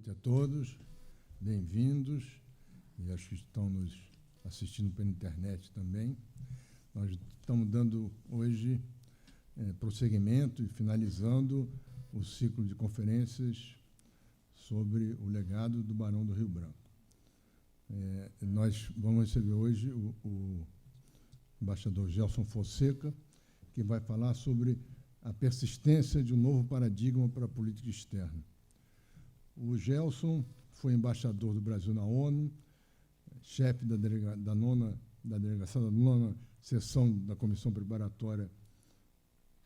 noite a todos, bem-vindos, e acho que estão nos assistindo pela internet também. Nós estamos dando hoje prosseguimento e finalizando o ciclo de conferências sobre o legado do Barão do Rio Branco. Nós vamos receber hoje o embaixador Gelson Fonseca, que vai falar sobre a persistência de um novo paradigma para a política externa. O Gelson foi embaixador do Brasil na ONU, chefe da delegação da nona sessão da Comissão Preparatória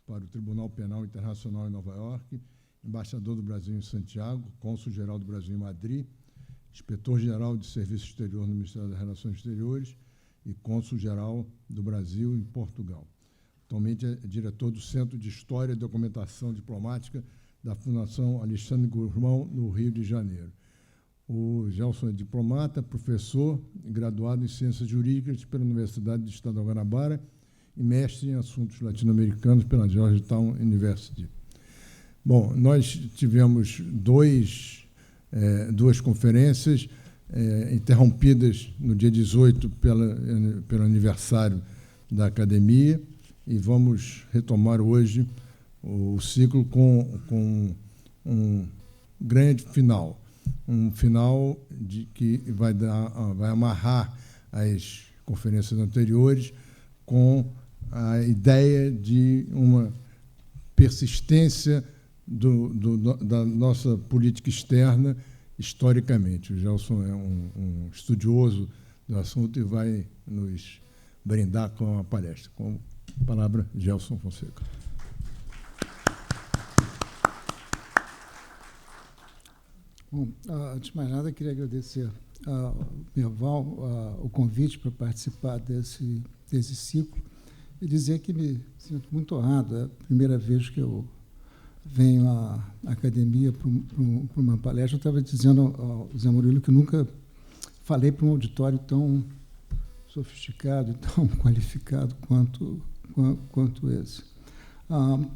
para o Tribunal Penal Internacional em Nova York, embaixador do Brasil em Santiago, cônsul-geral do Brasil em Madrid, inspetor-geral de Serviço Exterior no Ministério das Relações Exteriores e cônsul-geral do Brasil em Portugal. Atualmente é diretor do Centro de História e Documentação Diplomática da Fundação Alexandre Guzmão, no Rio de Janeiro. O Gelson é diplomata, professor e graduado em Ciências Jurídicas pela Universidade do Estado da Guanabara e mestre em Assuntos Latino-Americanos pela Georgetown University. Bom, nós tivemos duas conferências interrompidas no dia 18 pelo aniversário da academia e vamos retomar hoje o ciclo com um grande final, um final que vai amarrar as conferências anteriores com a ideia de uma persistência da nossa política externa historicamente. O Gelson é um estudioso do assunto e vai nos brindar com a palestra. Com a palavra, Gelson Fonseca. Bom, antes de mais nada, eu queria agradecer ao Merval o convite para participar desse ciclo e dizer que me sinto muito honrado. É a primeira vez que eu venho à academia para uma palestra. Eu estava dizendo ao Zé Murilo que nunca falei para um auditório tão sofisticado e tão qualificado quanto esse.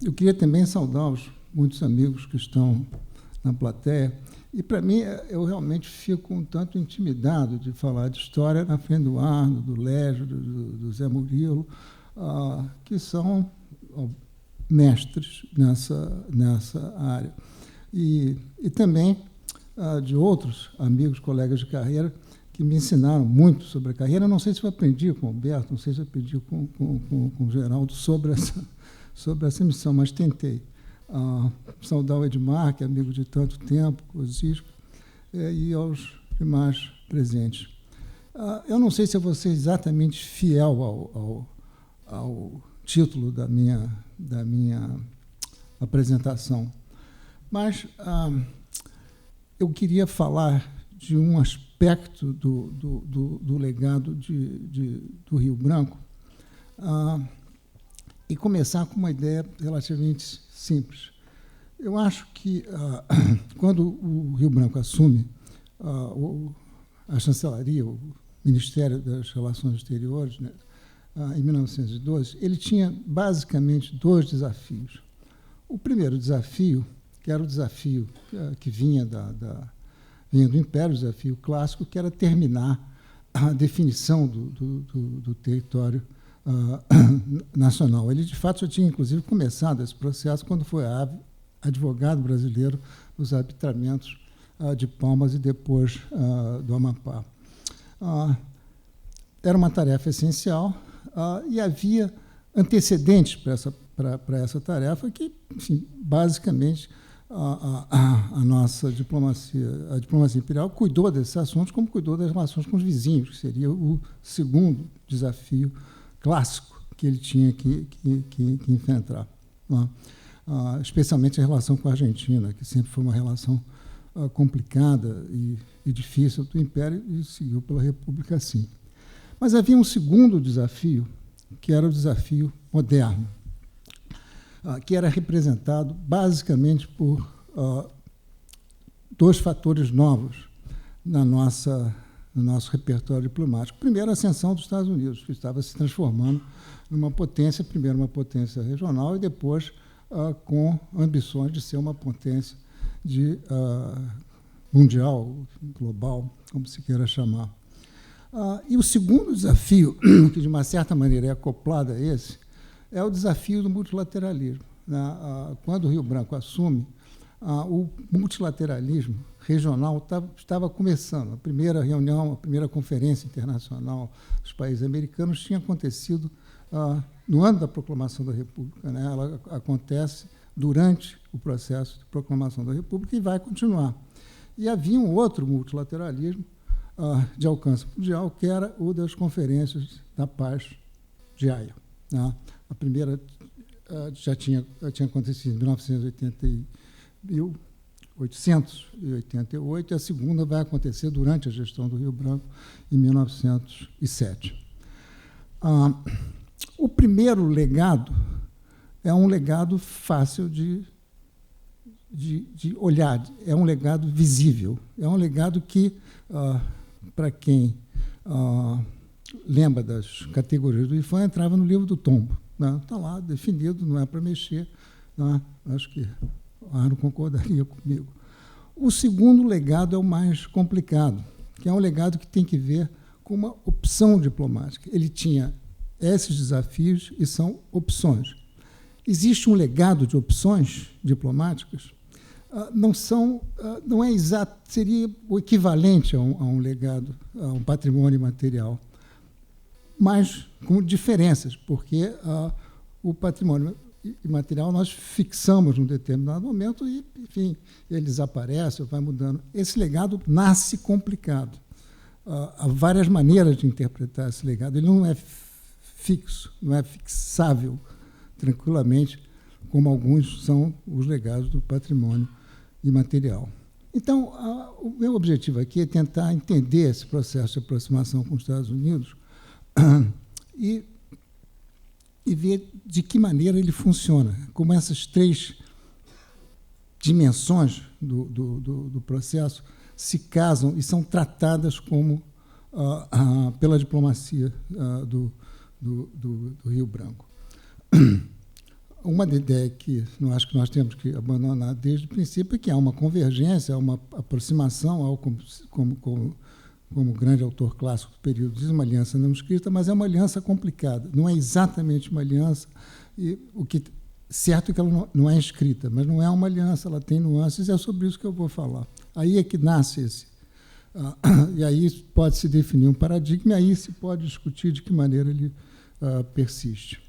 Eu queria também saudar os muitos amigos que estão na plateia. E, para mim, eu realmente fico um tanto intimidado de falar de história na frente do Arno, do Légio, do Zé Murilo, que são mestres nessa área. E também de outros amigos, colegas de carreira, que me ensinaram muito sobre a carreira. Não sei se eu aprendi com o Alberto, não sei se eu aprendi com o Geraldo sobre essa missão, mas tentei. Saudar o Edmar, que é amigo de tanto tempo, o Zisco, e aos demais presentes. Eu não sei se eu vou ser exatamente fiel ao título da minha apresentação, mas eu queria falar de um aspecto do legado do Rio Branco e começar com uma ideia relativamente simples. Eu acho que, quando o Rio Branco assume a chancelaria, o Ministério das Relações Exteriores, né, em 1912, ele tinha basicamente dois desafios. O primeiro desafio, que era o desafio que vinha do Império, o desafio clássico, que era terminar a definição do território nacional. Ele, de fato, já tinha, inclusive, começado esse processo quando foi advogado brasileiro nos arbitramentos de Palmas e depois do Amapá. Era uma tarefa essencial e havia antecedentes para essa tarefa que, enfim, basicamente, a nossa diplomacia, a diplomacia imperial, cuidou desses assuntos como cuidou das relações com os vizinhos, que seria o segundo desafio clássico que ele tinha que enfrentar, né? Especialmente a relação com a Argentina, que sempre foi uma relação complicada e difícil do Império e seguiu pela República assim. Mas havia um segundo desafio, que era o desafio moderno, que era representado basicamente por dois fatores novos no nosso repertório diplomático. Primeiro, a ascensão dos Estados Unidos, que estava se transformando numa potência, primeiro uma potência regional e depois com ambições de ser uma potência mundial, global, como se queira chamar. E o segundo desafio, que de uma certa maneira é acoplado a esse, é o desafio do multilateralismo. Quando o Rio Branco assume, o multilateralismo regional estava começando. A primeira reunião, a primeira conferência internacional dos países americanos tinha acontecido no ano da proclamação da República. Né? Ela acontece durante o processo de proclamação da República e vai continuar. E havia um outro multilateralismo de alcance mundial, que era o das conferências da paz de Haia. Né? A primeira já tinha acontecido em 1888, e a segunda vai acontecer durante a gestão do Rio Branco, em 1907. O primeiro legado é um legado fácil de olhar, é um legado visível, é um legado que, para quem lembra das categorias do IFAM, entrava no livro do tombo. Está lá, definido, não é para mexer. Acho que o Aro concordaria comigo. O segundo legado é o mais complicado, que é um legado que tem que ver com uma opção diplomática. Ele tinha esses desafios e são opções. Existe um legado de opções diplomáticas? Não é exato, seria o equivalente a um legado, a um patrimônio material, mas com diferenças, porque o patrimônio imaterial nós fixamos num determinado momento e, enfim, ele desaparece ou vai mudando. Esse legado nasce complicado. Há várias maneiras de interpretar esse legado. Ele não é fixo, não é fixável tranquilamente, como alguns são os legados do patrimônio imaterial. Então, o meu objetivo aqui é tentar entender esse processo de aproximação com os Estados Unidos e ver de que maneira ele funciona, como essas três dimensões do processo se casam e são tratadas como pela diplomacia do Rio Branco. Uma ideia que não acho que nós temos que abandonar desde o princípio é que há uma convergência, há uma aproximação, como grande autor clássico do período diz, uma aliança não escrita, mas é uma aliança complicada. Não é exatamente uma aliança, e o que certo é que ela não é escrita, mas não é uma aliança, ela tem nuances, e é sobre isso que eu vou falar. Aí é que nasce esse. E aí pode-se definir um paradigma, e aí se pode discutir de que maneira ele persiste.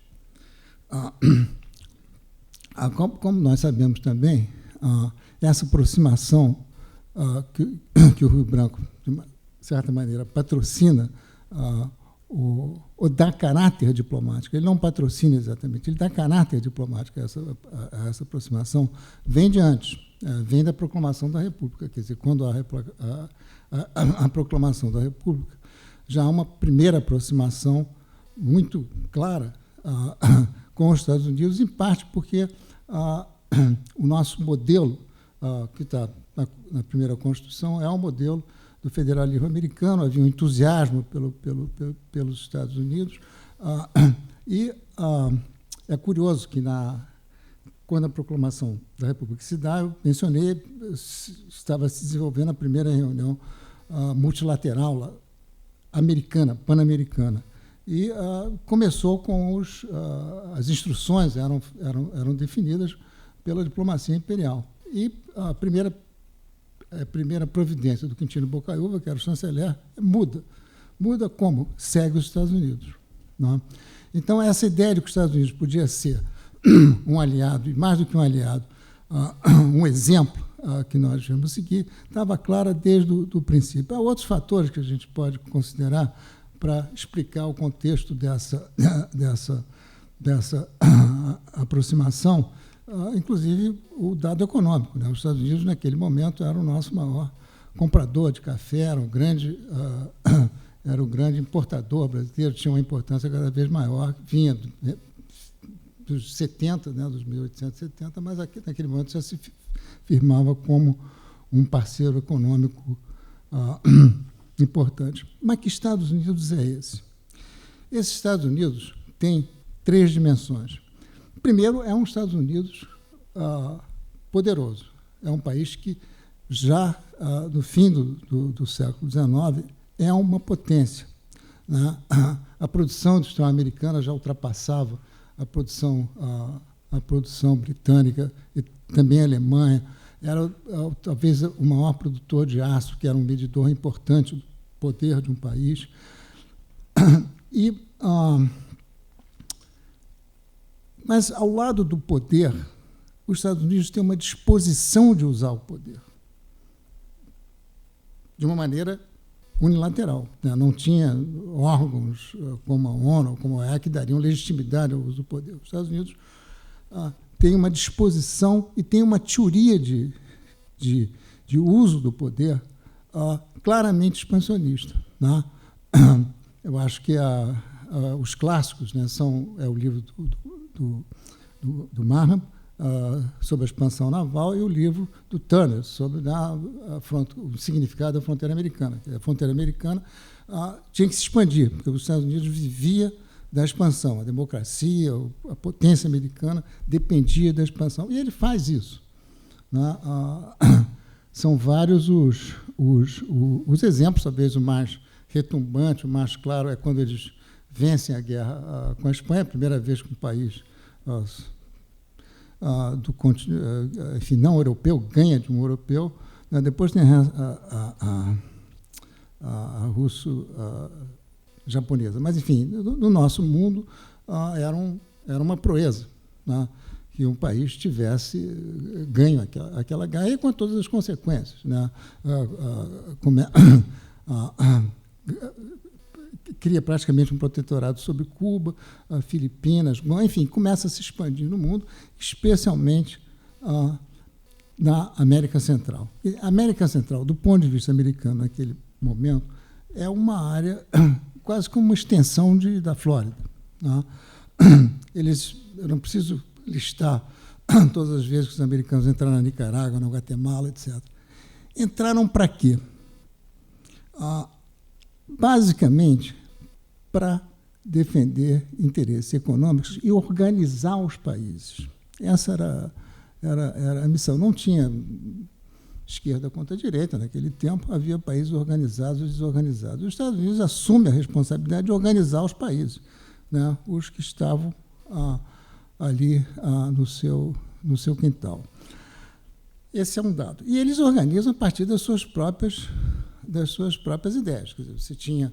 Como nós sabemos também, essa aproximação que o Rio Branco, de uma certa maneira, patrocina ou dá caráter diplomático. Ele não patrocina exatamente, ele dá caráter diplomático a essa aproximação, vem de antes, vem da proclamação da República. Quer dizer, quando a proclamação da República, já há uma primeira aproximação muito clara com os Estados Unidos, em parte porque o nosso modelo, que está na primeira Constituição, é um modelo do federalismo americano. Havia um entusiasmo pelos Estados Unidos, e é curioso que, quando a proclamação da República se dá, eu mencionei, estava se desenvolvendo a primeira reunião multilateral americana, pan-americana, e começou com as instruções eram definidas pela diplomacia imperial. E a primeira providência do Quintino Bocaiúva, que era o chanceler, muda. Muda como? Segue os Estados Unidos. Não é? Então, essa ideia de que os Estados Unidos podia ser um aliado, e mais do que um aliado, um exemplo que nós devemos seguir, estava clara desde o princípio. Há outros fatores que a gente pode considerar para explicar o contexto dessa aproximação, inclusive o dado econômico. Né? Os Estados Unidos, naquele momento, era o nosso maior comprador de café, era o grande importador brasileiro, tinha uma importância cada vez maior, vinha dos 70, né, dos 1870, mas aqui, naquele momento já se firmava como um parceiro econômico importante. Mas que Estados Unidos é esse? Esse Estados Unidos tem três dimensões. Primeiro, é um Estados Unidos poderoso. É um país que já no fim do século XIX, é uma potência, né? A produção industrial americana já ultrapassava a produção britânica e também a Alemanha. Era talvez o maior produtor de aço, que era um medidor importante do poder de um país. Mas, ao lado do poder, os Estados Unidos têm uma disposição de usar o poder de uma maneira unilateral, né? Não tinha órgãos como a ONU, como a OEA, que dariam legitimidade ao uso do poder. Os Estados Unidos têm uma disposição e têm uma teoria de uso do poder claramente expansionista, né? Eu acho que os clássicos, né, é o livro do Marham, sobre a expansão naval, e o livro do Turner sobre o significado da fronteira americana. A fronteira americana tinha que se expandir, porque os Estados Unidos vivia da expansão. A democracia, a potência americana dependia da expansão. E ele faz isso, né? São vários os exemplos, talvez o mais retumbante, o mais claro, é quando eles vencem a guerra com a Espanha, a primeira vez que um país enfim, não europeu ganha de um europeu. Depois tem a russo-japonesa. Mas, enfim, no nosso mundo era uma proeza, né, que um país tivesse ganho aquela guerra, com todas as consequências, né? Cria praticamente um protetorado sobre Cuba, Filipinas, enfim, começa a se expandir no mundo, especialmente na América Central. E a América Central, do ponto de vista americano, naquele momento, é uma área quase como uma extensão da Flórida, né? Eu não preciso listar todas as vezes que os americanos entraram na Nicarágua, na Guatemala, etc. Entraram para quê? Basicamente, para defender interesses econômicos e organizar os países. Essa era a missão. Não tinha esquerda contra direita naquele tempo, havia países organizados e desorganizados. Os Estados Unidos assumem a responsabilidade de organizar os países, né, os que estavam ali no seu quintal. Esse é um dado. E eles organizam a partir das suas próprias ideias. Quer dizer, você tinha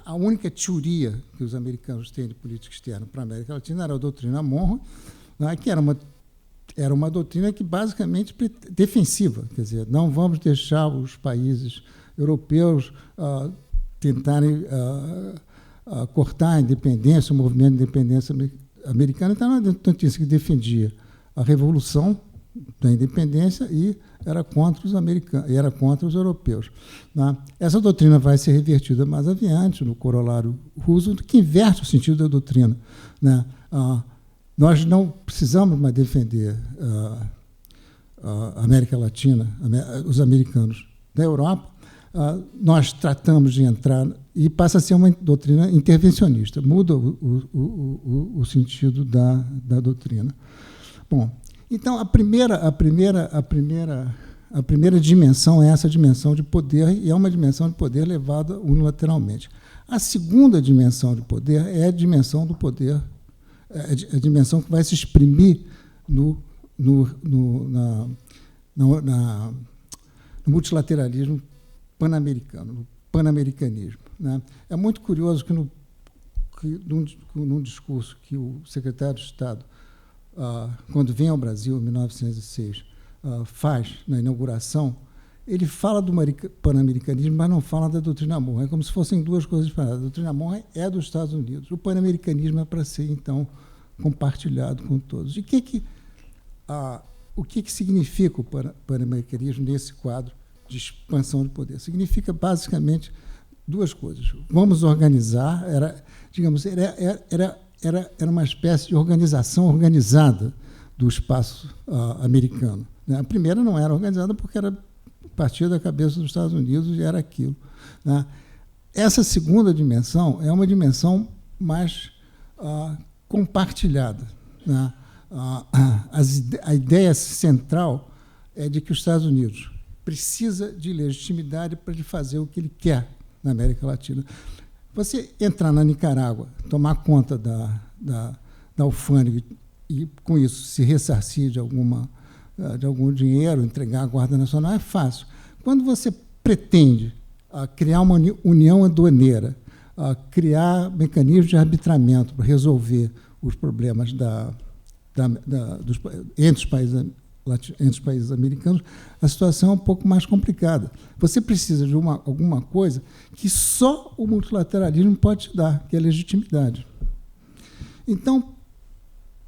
a única teoria que os americanos têm de política externa para a América Latina era a doutrina Monroe, né, que era uma doutrina que basicamente defensiva, quer dizer, não vamos deixar os países europeus tentarem cortar a independência, o movimento de independência americano. Então, era uma notícia que defendia a revolução da independência e era contra os americanos, era contra os europeus, né? Essa doutrina vai ser revertida mais adiante no corolário Roosevelt, que inverte o sentido da doutrina, né? Nós não precisamos mais defender a América Latina, os americanos da Europa. Nós tratamos de entrar e passa a ser uma doutrina intervencionista, muda o sentido da doutrina. Bom, então a primeira dimensão é essa dimensão de poder, e é uma dimensão de poder levada unilateralmente. A segunda dimensão de poder é a dimensão do poder, a dimensão que vai se exprimir no multilateralismo pan-americano, no pan-americanismo, né? É muito curioso que num discurso que o secretário de Estado, quando vem ao Brasil, em 1906, faz na inauguração, ele fala do pan-americanismo, mas não fala da doutrina Monroe. É como se fossem duas coisas separadas. A doutrina Monroe é dos Estados Unidos. O pan-americanismo é para ser, então, compartilhado com todos. E o que significa o pan-americanismo nesse quadro de expansão de poder? Significa, basicamente, duas coisas. Vamos organizar, era uma espécie de organização organizada do espaço americano, né? A primeira não era organizada porque era partir da cabeça dos Estados Unidos e era aquilo, né? Essa segunda dimensão é uma dimensão mais compartilhada, né? A ideia central é de que os Estados Unidos precisa de legitimidade para ele fazer o que ele quer na América Latina. Você entrar na Nicarágua, tomar conta da alfândega e, com isso, se ressarcir de algum dinheiro, entregar à Guarda Nacional, é fácil. Quando você pretende criar uma união aduaneira, criar mecanismos de arbitramento para resolver os problemas entre os países americanos, a situação é um pouco mais complicada. Você precisa de alguma coisa que só o multilateralismo pode te dar, que é a legitimidade. Então,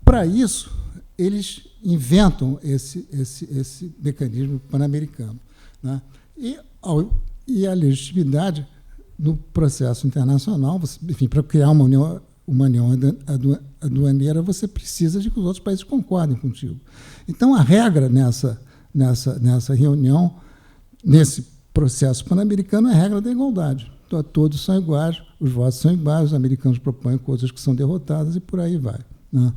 para isso, eles inventam esse mecanismo pan-americano, né? E a legitimidade no processo internacional, enfim, para criar uma união aduaneira, você precisa de que os outros países concordem contigo. Então, a regra nessa reunião, nesse processo pan-americano, é a regra da igualdade. Então, todos são iguais, os votos são iguais, os americanos propõem coisas que são derrotadas e por aí vai, né?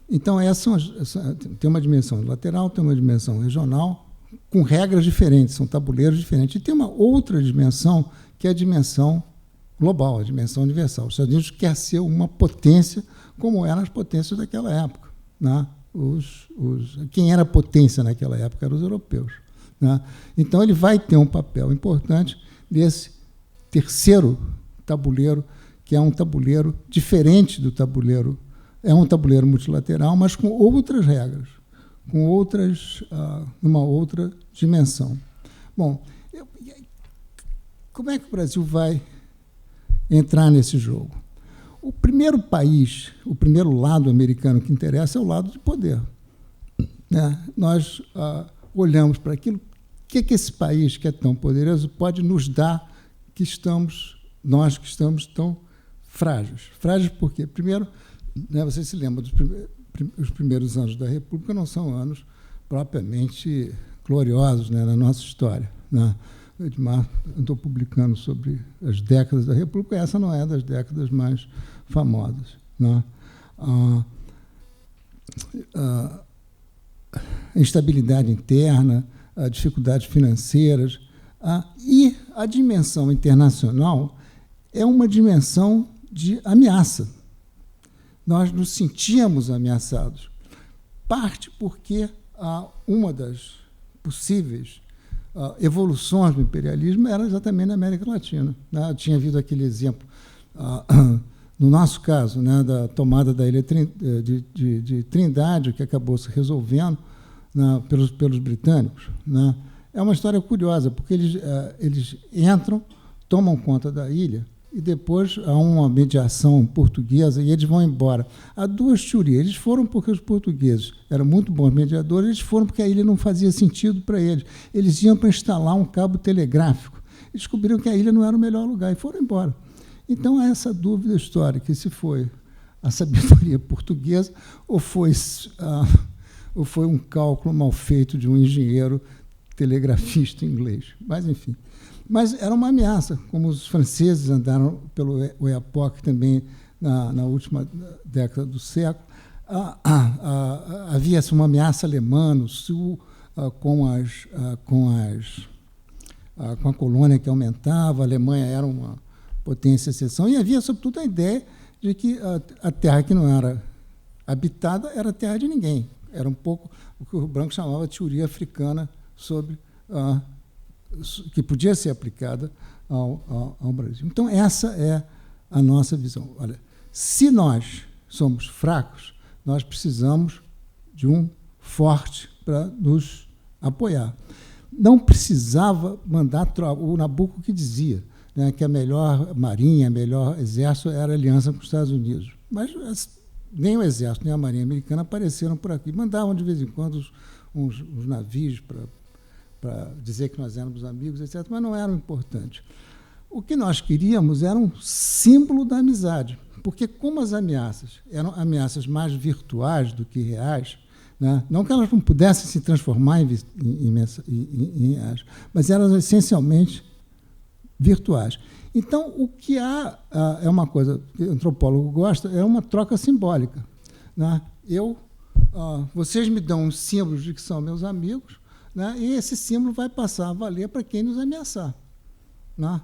Então, tem uma dimensão lateral, tem uma dimensão regional, com regras diferentes, são tabuleiros diferentes. E tem uma outra dimensão, que é a dimensão global, a dimensão universal. Os Estados Unidos quer ser uma potência, como eram as potências daquela época, né? Quem era potência naquela época eram os europeus, né? Então, ele vai ter um papel importante nesse terceiro tabuleiro, que é um tabuleiro diferente do tabuleiro. É um tabuleiro multilateral, mas com outras regras, numa outra dimensão. Bom, como é que o Brasil vai entrar nesse jogo? O primeiro país, o primeiro lado americano que interessa é o lado de poder, né? Nós olhamos para aquilo, o que esse país que é tão poderoso pode nos dar, nós que estamos tão frágeis. Frágeis por quê? Primeiro, né, você se lembra os primeiros anos da República não são anos propriamente gloriosos, né, na nossa história, né? O Edmar andou publicando sobre as décadas da República, e essa não é das décadas mais famosas, né? A instabilidade interna, as dificuldades financeiras, e a dimensão internacional é uma dimensão de ameaça. Nós nos sentíamos ameaçados, parte porque uma das possíveis evoluções do imperialismo era exatamente na América Latina, né? Tinha havido aquele exemplo, no nosso caso, né, da tomada da ilha de Trindade, que acabou se resolvendo, né, pelos britânicos, né? É uma história curiosa, porque eles entram, tomam conta da ilha, e depois há uma mediação portuguesa e eles vão embora. Há duas teorias. Eles foram porque os portugueses eram muito bons mediadores, eles foram porque a ilha não fazia sentido para eles. Eles iam para instalar um cabo telegráfico. E descobriram que a ilha não era o melhor lugar e foram embora. Então, há essa dúvida histórica, se foi a sabedoria portuguesa ou foi um cálculo mal feito de um engenheiro telegrafista inglês. Mas, enfim. Mas era uma ameaça, como os franceses andaram pelo Oiapoque também na última década do século. Havia uma ameaça alemã no sul, com a colônia que aumentava, a Alemanha era uma potência exceção, e havia, sobretudo, a ideia de que a terra que não era habitada era terra de ninguém. Era um pouco o que o Branco chamava de teoria africana sobre que podia ser aplicada ao Brasil. Então, essa é a nossa visão. Olha, se nós somos fracos, nós precisamos de um forte para nos apoiar. Não precisava mandar tropa. O Nabucco que dizia, né, que a melhor marinha, o melhor exército era a aliança com os Estados Unidos. Mas nem o exército, nem a marinha americana apareceram por aqui. Mandavam, de vez em quando, uns navios para dizer que nós éramos amigos, etc., mas não eram importantes. O que nós queríamos era um símbolo da amizade, porque como as ameaças eram ameaças mais virtuais do que reais, né, não que elas não pudessem se transformar em reais, mas eram essencialmente virtuais. Então, o que há é uma coisa que o antropólogo gosta, é uma troca simbólica. Né? Vocês me dão uns símbolos de que são meus amigos, né? E esse símbolo vai passar a valer para quem nos ameaçar. Né?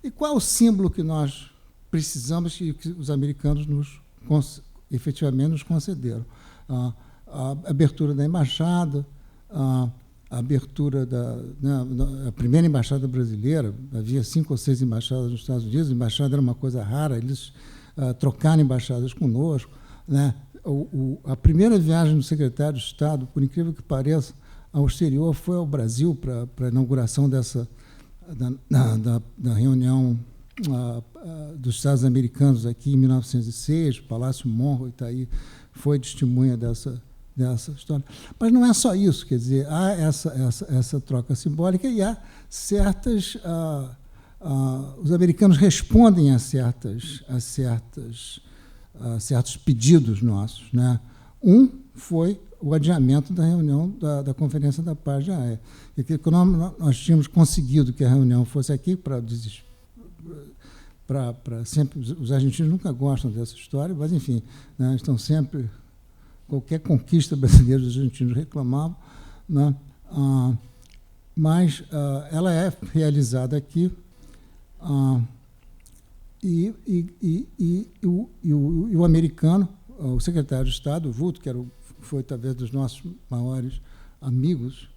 E qual é o símbolo que nós precisamos e que os americanos efetivamente nos concederam? A abertura da embaixada, a abertura a primeira embaixada brasileira. Havia 5 ou 6 embaixadas nos Estados Unidos, a embaixada era uma coisa rara, eles trocaram embaixadas conosco. Né? A primeira viagem do secretário de Estado, por incrível que pareça, ao exterior, foi ao Brasil para a inauguração da reunião dos Estados Americanos aqui em 1906, Palácio Monroe, Itaí, foi testemunha dessa história. Mas não é só isso, quer dizer, há essa troca simbólica e há certas... os americanos respondem a certos pedidos nossos. Né? Um foi o adiamento da reunião da Conferência da Paz de Haia. Quando nós tínhamos conseguido que a reunião fosse aqui, sempre, os argentinos nunca gostam dessa história, mas, enfim, né, estão sempre... Qualquer conquista brasileira, os argentinos reclamavam, né? Mas ela é realizada aqui, e o americano, o secretário de Estado, o Vulto, que foi talvez dos nossos maiores amigos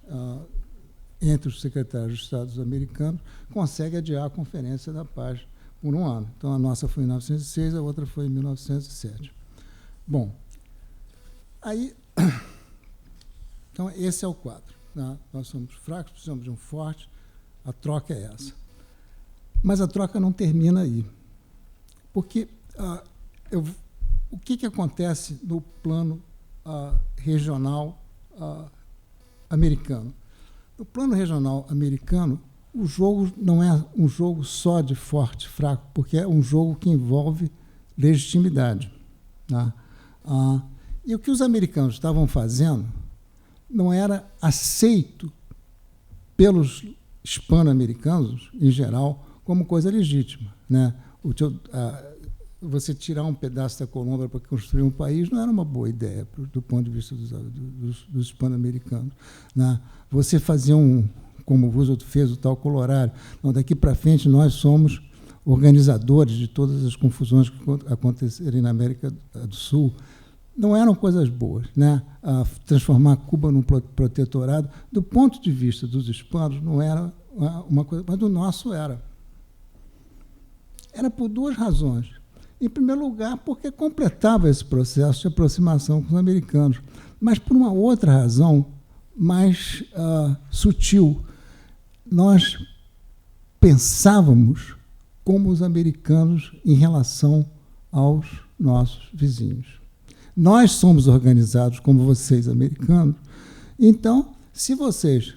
entre os secretários de Estado americanos, consegue adiar a Conferência da Paz por um ano. Então, a nossa foi em 1906, a outra foi em 1907. Bom, aí, então, esse é o quadro. Né? Nós somos fracos, precisamos de um forte, a troca é essa. Mas a troca não termina aí. Porque o que acontece no plano regional americano? No plano regional americano, o jogo não é um jogo só de forte, fraco, porque é um jogo que envolve legitimidade. Tá? E o que os americanos estavam fazendo não era aceito pelos hispano-americanos, em geral, como coisa legítima. Né? Você tirar um pedaço da Colômbia para construir um país não era uma boa ideia, do ponto de vista dos hispano-americanos. Né? Você fazer como o Roosevelt fez, o tal Colorado. Então, daqui para frente, nós somos organizadores de todas as confusões que acontecerem na América do Sul. Não eram coisas boas. Né? Transformar Cuba num protetorado, do ponto de vista dos hispanos, não era uma coisa, mas do nosso era. Era por 2 razões. Em primeiro lugar, porque completava esse processo de aproximação com os americanos, mas por uma outra razão mais sutil. Nós pensávamos como os americanos em relação aos nossos vizinhos. Nós somos organizados como vocês, americanos. Então, se vocês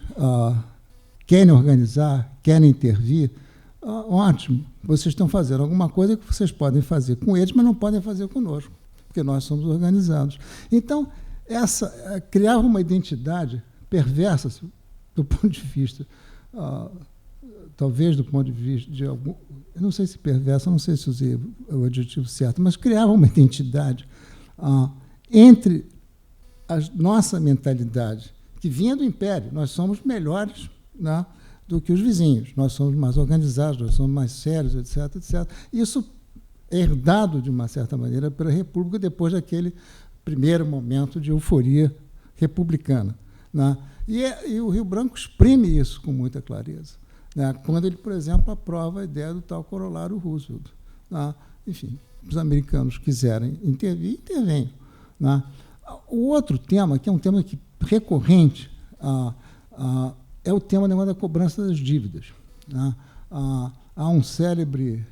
querem organizar, querem intervir, ótimo, vocês estão fazendo alguma coisa que vocês podem fazer com eles, mas não podem fazer conosco, porque nós somos organizados. Então, criava uma identidade perversa, do ponto de vista, talvez do ponto de vista de algum... Eu não sei se perversa, não sei se usei o adjetivo certo, mas criava uma identidade entre a nossa mentalidade, que vinha do Império. Nós somos melhores, né, do que os vizinhos. Nós somos mais organizados, nós somos mais sérios, etc., etc. Isso é herdado, de uma certa maneira, pela República, depois daquele primeiro momento de euforia republicana. Né? E o Rio Branco exprime isso com muita clareza. Né? Quando ele, por exemplo, aprova a ideia do tal corolário Roosevelt. Né? Enfim, os americanos quiserem intervir, intervenham. Né? O outro tema, que é um tema recorrente, é o tema da cobrança das dívidas. Né? Há um célebre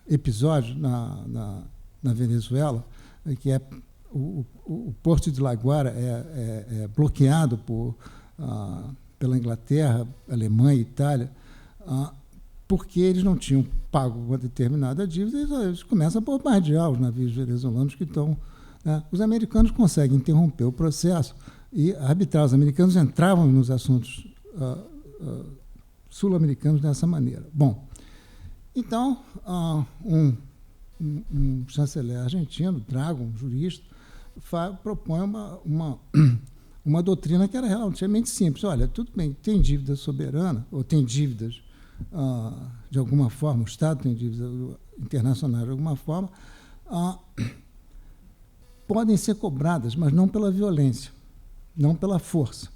episódio na Venezuela, que é o Porto de La Guaira é bloqueado pela Inglaterra, Alemanha e Itália, porque eles não tinham pago uma determinada dívida, e eles começam a bombardear os navios venezuelanos que estão... Né? Os americanos conseguem interromper o processo e arbitrar. Os americanos entravam nos assuntos sul-americanos dessa maneira. Bom, então, um chanceler argentino, Drago, um jurista, propõe uma doutrina que era relativamente simples. Olha, tudo bem, tem dívida soberana, ou tem dívidas de alguma forma, o Estado tem dívida internacional de alguma forma, podem ser cobradas, mas não pela violência, não pela força.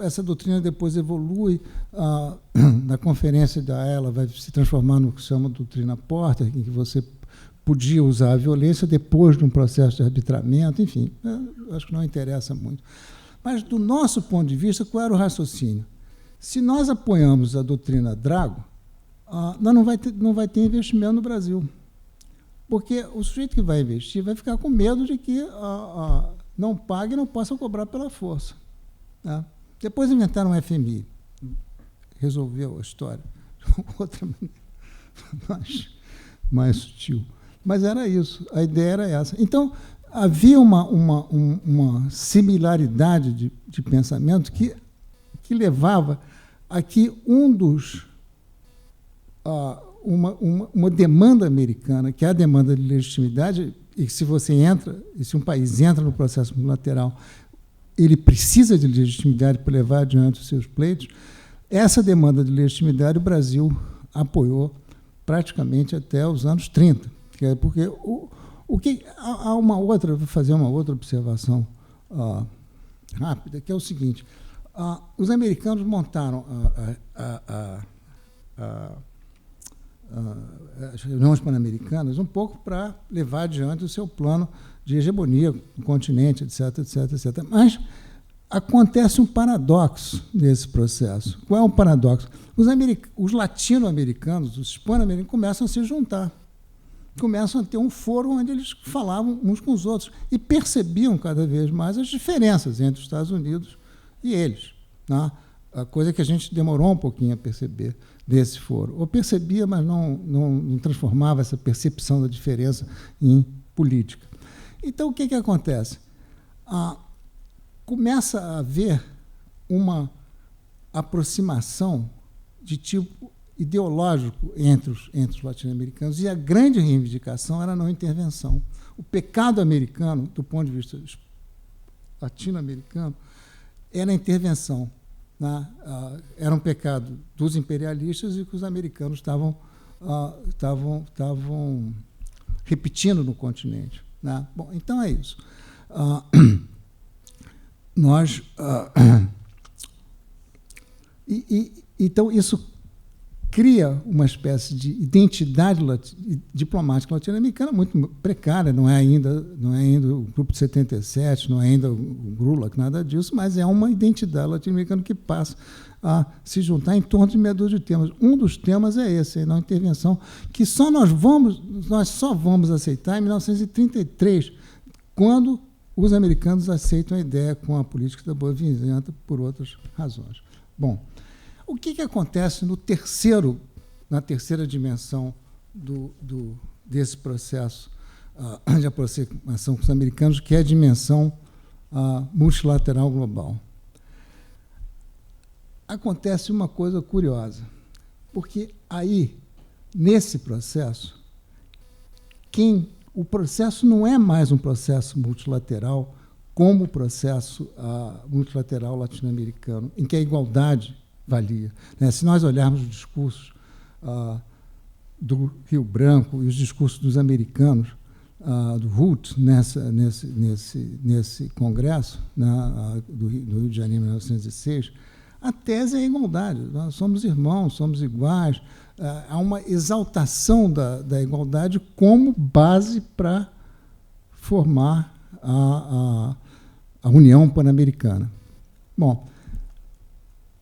Essa doutrina depois evolui, na conferência da ela vai se transformar no que se chama doutrina Porter, em que você podia usar a violência depois de um processo de arbitramento, enfim, acho que não interessa muito. Mas, do nosso ponto de vista, qual era o raciocínio? Se nós apoiamos a doutrina Drago, não vai ter investimento no Brasil, porque o sujeito que vai investir vai ficar com medo de que não pague e não possa cobrar pela força. Né? Depois inventaram o FMI, resolveu a história de outra maneira, mais sutil. Mas era isso, a ideia era essa. Então, havia uma similaridade de pensamento que levava a que uma demanda americana, que é a demanda de legitimidade, e que se um país entra no processo multilateral, ele precisa de legitimidade para levar adiante os seus pleitos, essa demanda de legitimidade o Brasil apoiou praticamente até os anos 30. Porque vou fazer uma outra observação rápida, que é o seguinte: os americanos montaram as reuniões pan-americanas um pouco para levar adiante o seu plano de hegemonia no continente, etc., etc., etc. Mas acontece um paradoxo nesse processo. Qual é o paradoxo? Os latino-americanos, os hispano-americanos, começam a se juntar, começam a ter um foro onde eles falavam uns com os outros e percebiam cada vez mais as diferenças entre os Estados Unidos e eles. Né? A coisa que a gente demorou um pouquinho a perceber desse foro. Ou percebia, mas não transformava essa percepção da diferença em política. Então, o que acontece? Começa a haver uma aproximação de tipo ideológico entre os latino-americanos, e a grande reivindicação era a não intervenção. O pecado americano, do ponto de vista latino-americano, era a intervenção. Né? Era um pecado dos imperialistas e que os americanos estavam repetindo no continente. Né? Bom, então é isso. Então, isso cria uma espécie de identidade diplomática latino-americana muito precária, não é ainda o Grupo de 77, não é ainda o GRULAC, nada disso, mas é uma identidade latino-americana que passa a se juntar em torno de meia dúzia de temas. Um dos temas é esse, a não intervenção, que nós só vamos aceitar em 1933, quando os americanos aceitam a ideia com a política da boa vizinhança por outras razões. Bom, o que acontece na terceira dimensão desse processo de aproximação com os americanos, que é a dimensão multilateral global? Acontece uma coisa curiosa, porque aí, nesse processo, o processo não é mais um processo multilateral como o processo multilateral latino-americano, em que a igualdade valia. Né? Se nós olharmos os discursos do Rio Branco e os discursos dos americanos, do Root, nesse congresso, né, do Rio de Janeiro, em 1906, a tese é a igualdade. Nós somos irmãos, somos iguais. Há uma exaltação da igualdade como base para formar a União Pan-Americana. Bom,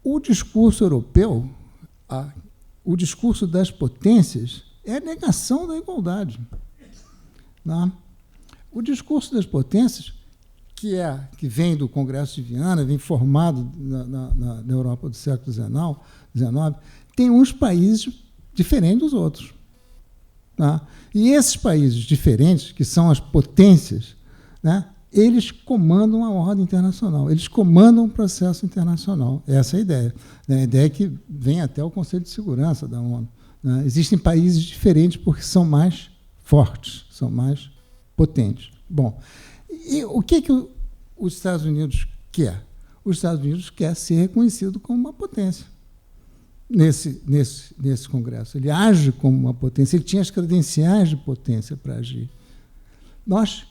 o discurso europeu, o discurso das potências, é a negação da igualdade. Né? O discurso das potências, que vem do Congresso de Viana, vem formado na Europa do século XIX, tem uns países diferentes dos outros. Né? E esses países diferentes, que são as potências, né, eles comandam a ordem internacional, eles comandam o processo internacional. Essa é a ideia. A ideia que vem até o Conselho de Segurança da ONU. Né? Existem países diferentes porque são mais fortes, são mais potentes. Bom, e o que os Estados Unidos quer? Os Estados Unidos quer ser reconhecido como uma potência nesse Congresso. Ele age como uma potência, ele tinha as credenciais de potência para agir. Nós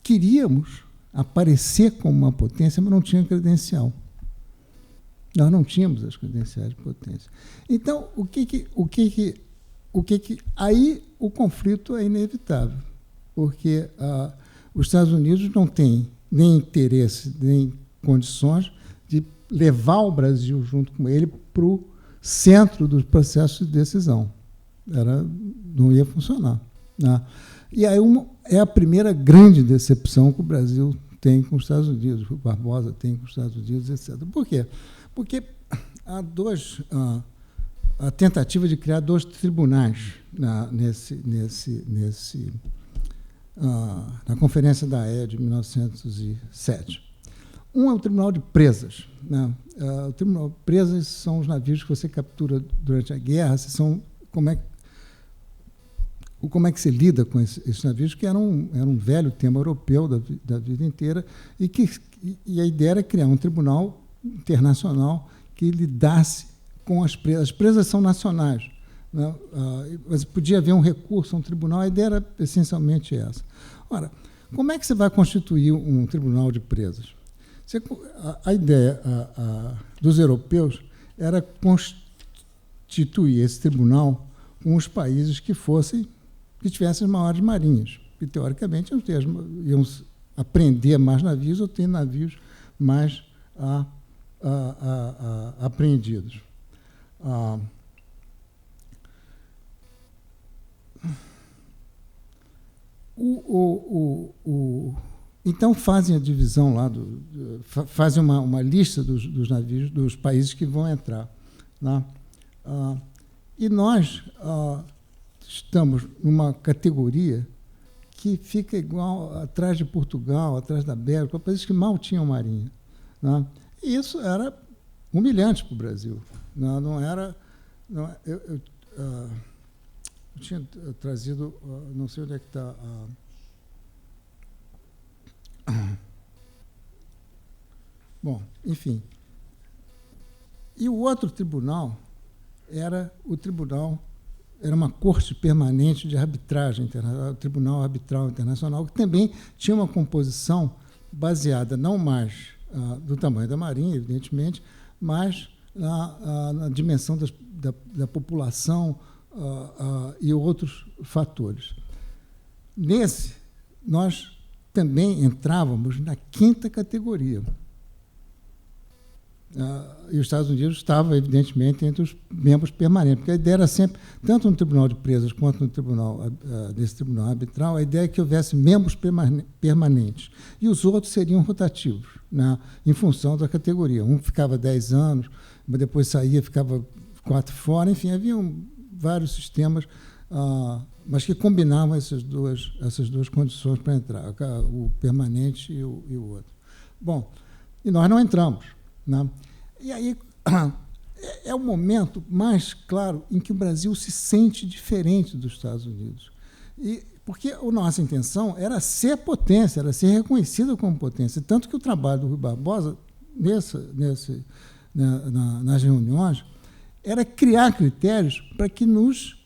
queríamos aparecer como uma potência, mas não tinha credencial. Nós não tínhamos as credenciais de potência. Então, aí o conflito é inevitável, porque os Estados Unidos não têm nem interesse, nem condições de levar o Brasil junto com ele para o centro dos processos de decisão. Não ia funcionar. Né? E aí é a primeira grande decepção que o Brasil tem com os Estados Unidos, que o Barbosa tem com os Estados Unidos, etc. Por quê? Porque há a tentativa de criar 2 tribunais na Conferência da Haia de 1907. Um é o Tribunal de Presas. Né? O Tribunal de Presas são os navios que você captura durante a guerra, como é que se lida com esses navios, que era um velho tema europeu da vida inteira, e a ideia era criar um tribunal internacional que lidasse com as presas. As presas são nacionais, né? Mas podia haver um recurso a um tribunal, a ideia era essencialmente essa. Ora, como é que você vai constituir um tribunal de presas? A ideia dos europeus era constituir esse tribunal com os países que tivessem as maiores marinhas, que, teoricamente, iam apreender mais navios ou ter navios mais apreendidos. Então fazem a divisão lá, fazem uma lista dos navios, dos países que vão entrar. Né? E nós estamos numa categoria que fica igual atrás de Portugal, atrás da Bélgica, países que mal tinham marinha. Né? E isso era humilhante para o Brasil. Não era... Eu tinha trazido... não sei onde é que está... Bom, enfim. E o outro tribunal era uma corte permanente de arbitragem internacional, o Tribunal Arbitral Internacional, que também tinha uma composição baseada não mais do tamanho da Marinha, evidentemente, mas na dimensão da população e outros fatores. Nesse, nós também entrávamos na 5ª categoria. E os Estados Unidos estavam, evidentemente, entre os membros permanentes, porque a ideia era sempre, tanto no Tribunal de Presas quanto nesse Tribunal Arbitral, a ideia é que houvesse membros permanentes, e os outros seriam rotativos, né, em função da categoria. Um ficava 10 anos, mas depois saía, ficava 4 fora, enfim, haviam vários sistemas, mas que combinavam essas duas condições para entrar, o permanente e o outro. Bom, e nós não entramos. Né? E aí é o momento mais claro em que o Brasil se sente diferente dos Estados Unidos. Porque a nossa intenção era ser potência, era ser reconhecida como potência. Tanto que o trabalho do Rui Barbosa, nas reuniões, era criar critérios para que nos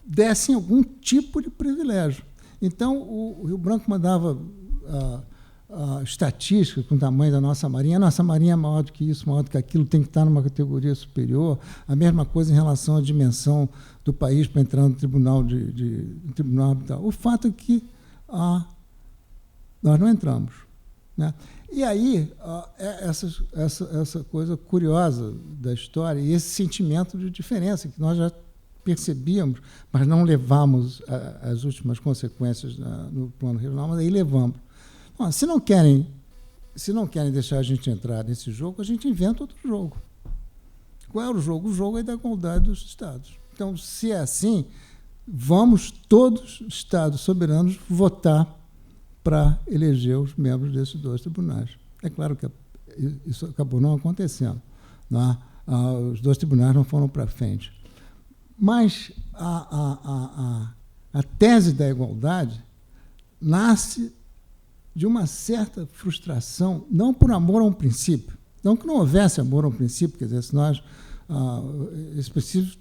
dessem algum tipo de privilégio. Então, o Rio Branco mandava estatísticas com o tamanho da nossa marinha. A nossa marinha é maior do que isso, maior do que aquilo, tem que estar numa categoria superior. A mesma coisa em relação à dimensão do país para entrar no tribunal arbitral. O fato é que nós não entramos. Né? E aí, essa coisa curiosa da história e esse sentimento de diferença que nós já percebíamos, mas não levamos as últimas consequências no plano regional, mas aí levamos. Bom, se não querem deixar a gente entrar nesse jogo, a gente inventa outro jogo. Qual é o jogo? O jogo é da igualdade dos Estados. Então, se é assim, vamos todos, Estados soberanos, votar para eleger os membros desses 2 tribunais. É claro que isso acabou não acontecendo, né? Os 2 tribunais não foram para frente. Mas a tese da igualdade nasce de uma certa frustração, não por amor a um princípio, não que não houvesse amor a um princípio, quer dizer, se nós, esse princípio,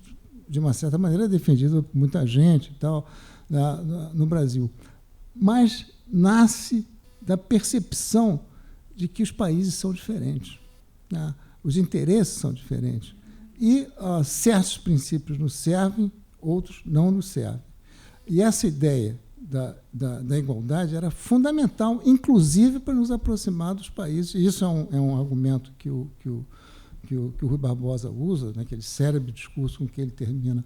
de uma certa maneira, é defendido por muita gente e tal, no Brasil, mas nasce da percepção de que os países são diferentes, né? Os interesses são diferentes, e certos princípios nos servem, outros não nos servem. E essa ideia da igualdade era fundamental, inclusive para nos aproximar dos países. E isso é um argumento que o Rui Barbosa usa, naquele célebre discurso com que ele termina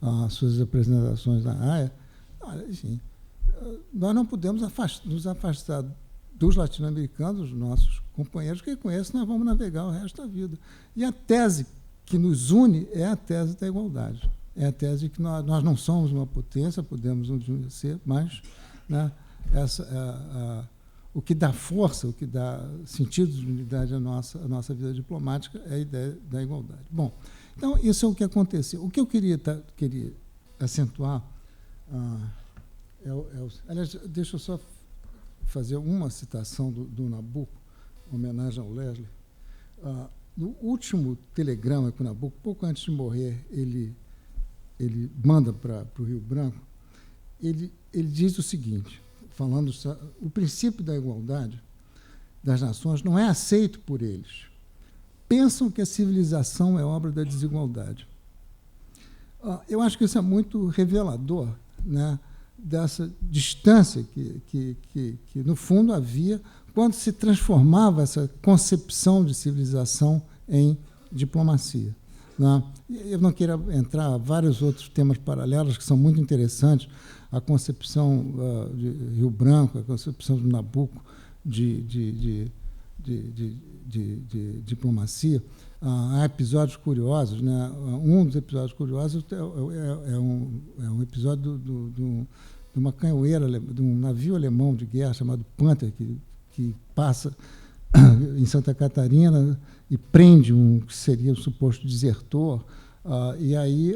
as suas apresentações na Haia. Enfim, nós não podemos nos afastar dos latino-americanos, dos nossos companheiros, que com isso nós vamos navegar o resto da vida. E a tese que nos une é a tese da igualdade. É a tese de que nós não somos uma potência, podemos um dia ser, mas, né, o que dá força, o que dá sentido de unidade à nossa vida diplomática é a ideia da igualdade. Bom, então, isso é o que aconteceu. O que eu queria acentuar, aliás, deixa eu só fazer uma citação do Nabuco, em homenagem ao Leslie. No último telegrama que o Nabuco, pouco antes de morrer, ele manda para o Rio Branco, ele diz o seguinte, falando o princípio da igualdade das nações não é aceito por eles. Pensam que a civilização é obra da desigualdade. Eu acho que isso é muito revelador, né, dessa distância que, no fundo, havia quando se transformava essa concepção de civilização em diplomacia. Eu não quero entrar em vários outros temas paralelos que são muito interessantes, a concepção de Rio Branco, a concepção do Nabuco de diplomacia. Há episódios curiosos, né? Um dos episódios curiosos é um episódio de uma canhoeira, de um navio alemão de guerra chamado Panther, que passa em Santa Catarina e prende um que seria um suposto desertor, e aí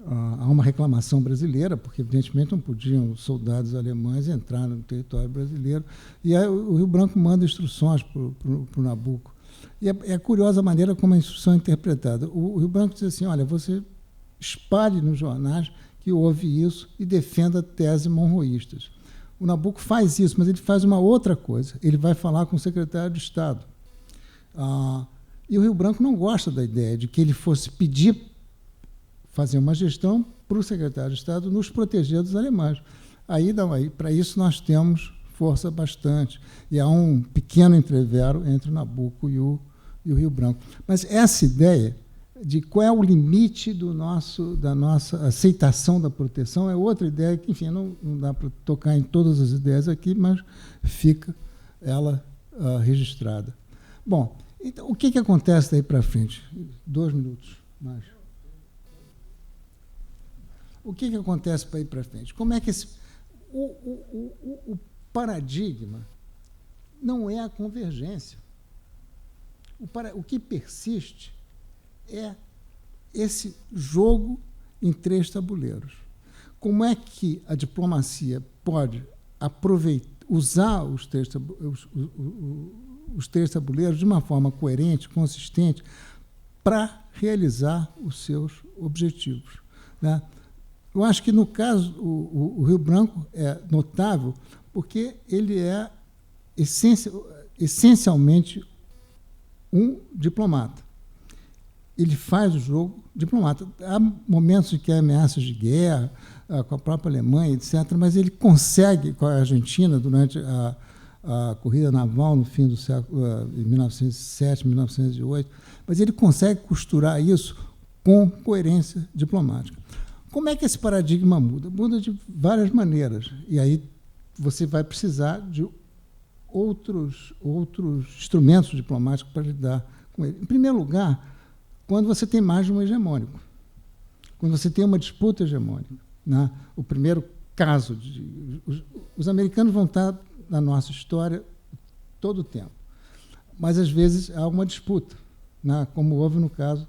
há uma reclamação brasileira, porque evidentemente não podiam soldados alemães entrar no território brasileiro, e aí o Rio Branco manda instruções para o Nabuco. E é curiosa a maneira como a instrução é interpretada. O Rio Branco diz assim, olha, você espalhe nos jornais que houve isso e defenda teses monroístas. O Nabuco faz isso, mas ele faz uma outra coisa. Ele vai falar com o secretário de Estado. E o Rio Branco não gosta da ideia de que ele fosse pedir, fazer uma gestão para o secretário de Estado nos proteger dos alemães. Aí, para isso, nós temos força bastante. E há um pequeno entrevero entre o Nabuco e o Rio Branco. Mas essa ideia de qual é o limite da nossa aceitação da proteção é outra ideia que, enfim, não dá para tocar em todas as ideias aqui, mas fica ela registrada. Bom, então, o que acontece daí para frente? 2 minutos mais. O que acontece para ir para frente? Como é que o paradigma não é a convergência. O que persiste é esse jogo em 3 tabuleiros. Como é que a diplomacia pode usar os três tabuleiros de uma forma coerente, consistente, para realizar os seus objetivos, né? Eu acho que, no caso, o Rio Branco é notável porque ele é essencialmente um diplomata. Ele faz o jogo diplomata. Há momentos em que há ameaças de guerra, com a própria Alemanha, etc., mas ele consegue, com a Argentina, durante a corrida naval no fim do século, em 1907, 1908, mas ele consegue costurar isso com coerência diplomática. Como é que esse paradigma muda? Muda de várias maneiras, e aí você vai precisar de outros instrumentos diplomáticos para lidar com ele. Em primeiro lugar, quando você tem mais de um hegemônico. quando você tem uma disputa hegemônica, né? O primeiro caso os americanos vão estar na nossa história todo o tempo, mas às vezes há uma disputa, né? Como houve no caso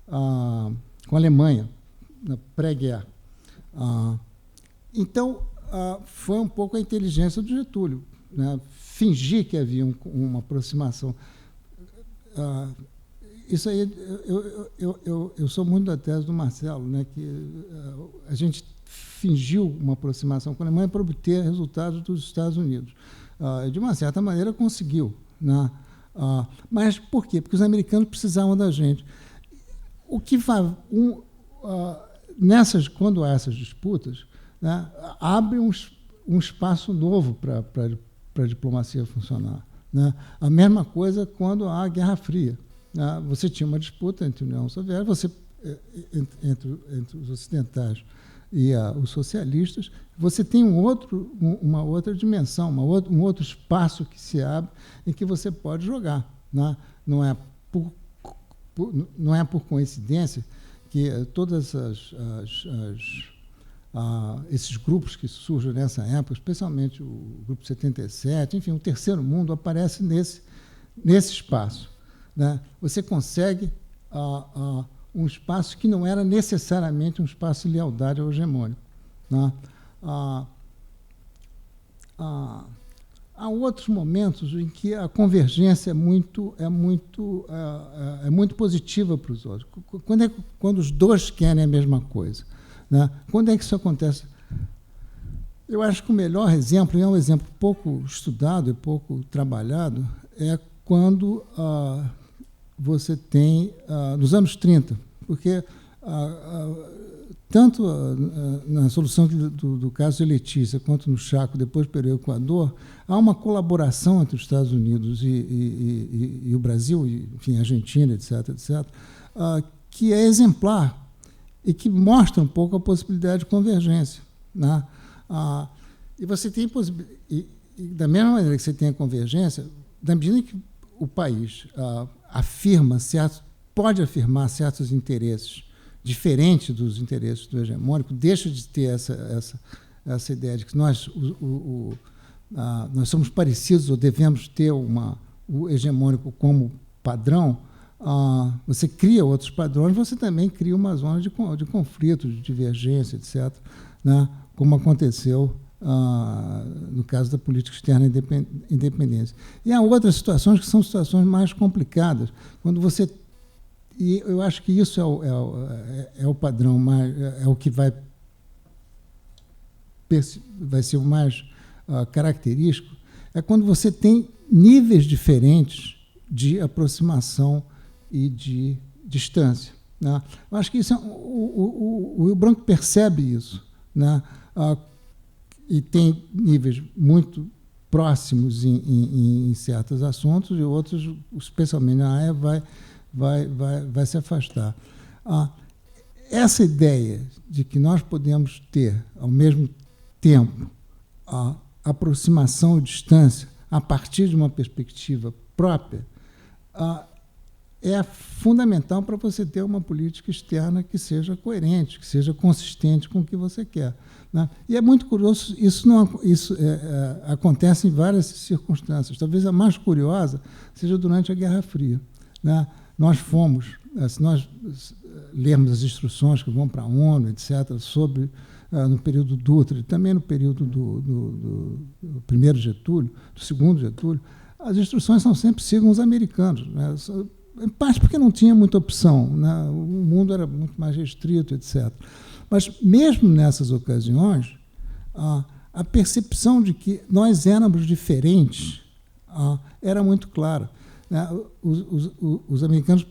com a Alemanha na pré-guerra. Então foi um pouco a inteligência do Getúlio, né? Fingir que havia uma aproximação. Isso aí, eu sou muito da tese do Marcelo, né, que a gente fingiu uma aproximação com a Alemanha para obter resultados dos Estados Unidos. De uma certa maneira, conseguiu, né? Mas por quê? Porque os americanos precisavam da gente. O que quando há essas disputas, né, abre um espaço novo para a diplomacia funcionar, né? A mesma coisa quando há a Guerra Fria. Você tinha uma disputa entre a União Soviética, entre os ocidentais e os socialistas, você tem uma outra dimensão, um outro espaço que se abre em que você pode jogar, né? Não é por coincidência que todas esses grupos que surgem nessa época, especialmente o Grupo 77, enfim, o Terceiro Mundo, aparece nesse espaço, né? Você consegue um espaço que não era necessariamente um espaço de lealdade ao hegemônico, né? Há outros momentos em que a convergência é muito positiva para os outros. Quando os dois querem a mesma coisa, né? Quando é que isso acontece? Eu acho que o melhor exemplo, e é um exemplo pouco estudado e pouco trabalhado, é quando você tem, nos anos 30, porque tanto na solução do caso de Letícia quanto no Chaco, depois pelo Equador, há uma colaboração entre os Estados Unidos e o Brasil, enfim, a Argentina, etc., que é exemplar e que mostra um pouco a possibilidade de convergência, né? E você tem e da mesma maneira que você tem a convergência, na medida que o país pode afirmar certos interesses diferentes dos interesses do hegemônico, deixa de ter essa ideia de que nós somos parecidos ou devemos ter o hegemônico como padrão. Você cria outros padrões, você também cria uma zona de conflito, de divergência, etc., né? Como aconteceu no caso da política externa independência. E há outras situações que são situações mais complicadas, quando você... E eu acho que isso é o padrão, é o que vai ser o mais característico, é quando você tem níveis diferentes de aproximação e de distância, né? Eu acho que isso o Rio Branco percebe isso, né? E tem níveis muito próximos em certos assuntos e outros, especialmente na área, vai se afastar. Essa ideia de que nós podemos ter, ao mesmo tempo, a aproximação e distância a partir de uma perspectiva própria é fundamental para você ter uma política externa que seja coerente, que seja consistente com o que você quer, né? E é muito curioso, isso acontece em várias circunstâncias. Talvez a mais curiosa seja durante a Guerra Fria, né? Se nós lermos as instruções que vão para a ONU, etc., no período Dutra e também no período do primeiro Getúlio, do segundo Getúlio, as instruções são sempre sigam os americanos, né? Em parte porque não tinha muita opção, né? O mundo era muito mais restrito, etc. Mas, mesmo nessas ocasiões, a percepção de que nós éramos diferentes era muito clara, né? Os americanos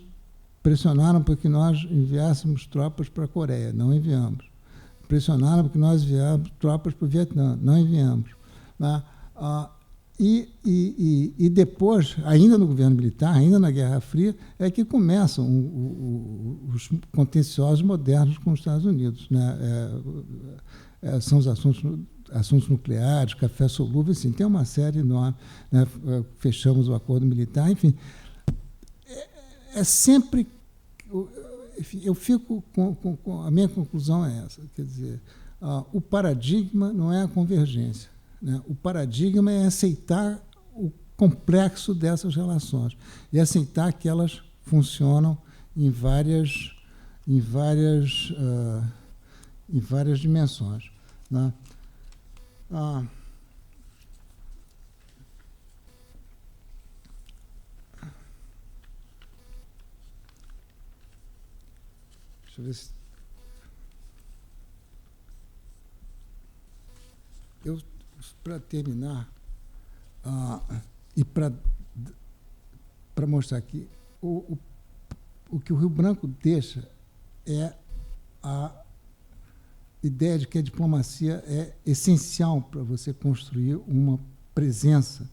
pressionaram para que nós enviássemos tropas para a Coreia, não enviamos. Pressionaram para que nós enviássemos tropas para o Vietnã, não enviamos, né? E depois, ainda no governo militar, ainda na Guerra Fria, é que começam os contenciosos modernos com os Estados Unidos, né? São os assuntos nucleares, café solúvel, assim, tem uma série enorme, né? Fechamos o acordo militar, enfim. enfim, eu fico com a minha conclusão é essa, quer dizer, o paradigma não é a convergência, né? O paradigma é aceitar o complexo dessas relações e aceitar que elas funcionam em várias dimensões, né? Deixa eu ver se... Para terminar, e para mostrar que o que o Rio Branco deixa é a ideia de que a diplomacia é essencial para você construir uma presença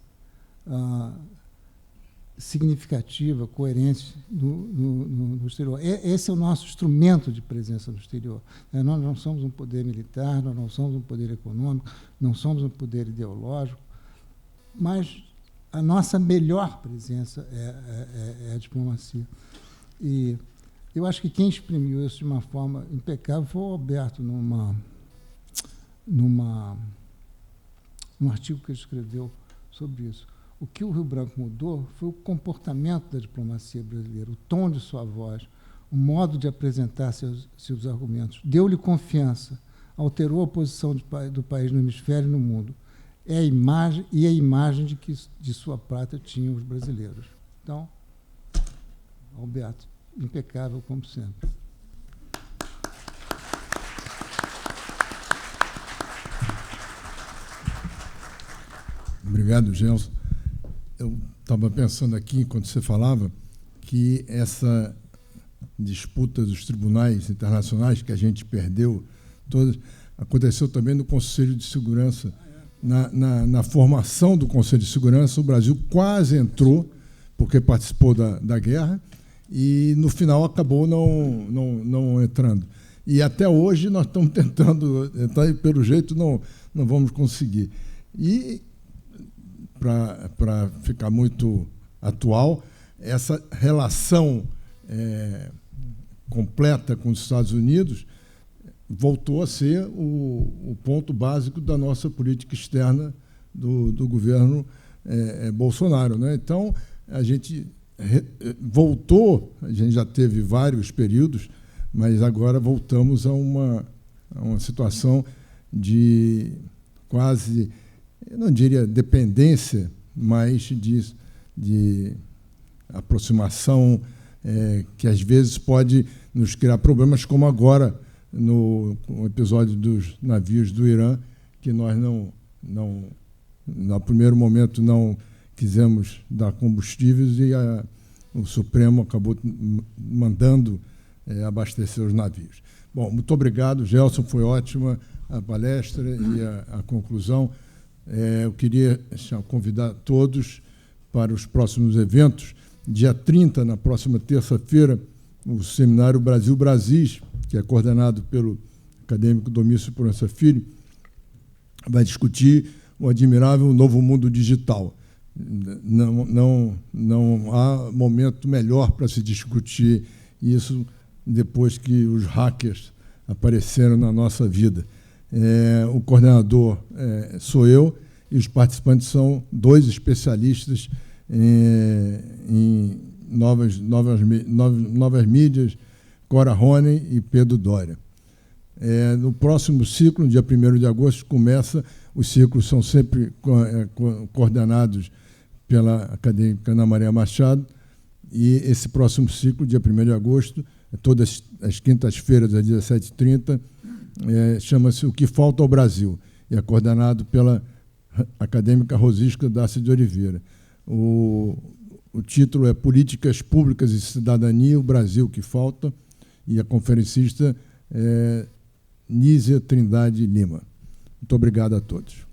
significativa, coerente no exterior. Esse é o nosso instrumento de presença no exterior. Nós não somos um poder militar, nós não somos um poder econômico, não somos um poder ideológico, mas a nossa melhor presença é a diplomacia. E eu acho que quem exprimiu isso de uma forma impecável foi o Alberto, num artigo que ele escreveu sobre isso. O que o Rio Branco mudou foi o comportamento da diplomacia brasileira, o tom de sua voz, o modo de apresentar seus argumentos. Deu-lhe confiança, alterou a posição do país no hemisfério e no mundo. É a imagem de sua pátria tinham os brasileiros. Então, Alberto, impecável como sempre. Obrigado, Gelson. Eu estava pensando aqui, enquanto você falava, que essa disputa dos tribunais internacionais que a gente perdeu, todas, aconteceu também no Conselho de Segurança. Na formação do Conselho de Segurança, o Brasil quase entrou, porque participou da guerra, e, no final, acabou não entrando. E, até hoje, nós estamos tentando entrar e, pelo jeito, não vamos conseguir. E, para ficar muito atual, essa relação completa com os Estados Unidos voltou a ser o ponto básico da nossa política externa do governo Bolsonaro, né? Então, a gente voltou, a gente já teve vários períodos, mas agora voltamos a uma situação de quase, eu não diria dependência, mas de aproximação que às vezes pode nos criar problemas, como agora no episódio dos navios do Irã, que nós no primeiro momento não quisemos dar combustíveis e o Supremo acabou mandando abastecer os navios. Bom, muito obrigado, Gelson, foi ótima a palestra e a conclusão. Eu queria convidar todos para os próximos eventos. Dia 30, na próxima terça-feira, o Seminário Brasil-Brasis, que é coordenado pelo acadêmico Domício Proença Filho, vai discutir o admirável novo mundo digital. Não há momento melhor para se discutir isso depois que os hackers apareceram na nossa vida. O coordenador sou eu e os participantes são dois especialistas em novas mídias, Cora Rony e Pedro Doria. No próximo ciclo, no dia 1º de agosto, começa. Os ciclos são sempre coordenados pela acadêmica Ana Maria Machado, e esse próximo ciclo, dia 1º de agosto, todas as quintas-feiras, às 17h30, chama-se O que Falta ao Brasil, e é coordenado pela acadêmica Rosisca Dácia de Oliveira. O título é Políticas Públicas e Cidadania, o Brasil que Falta, e a conferencista é Nízia Trindade Lima. Muito obrigado a todos.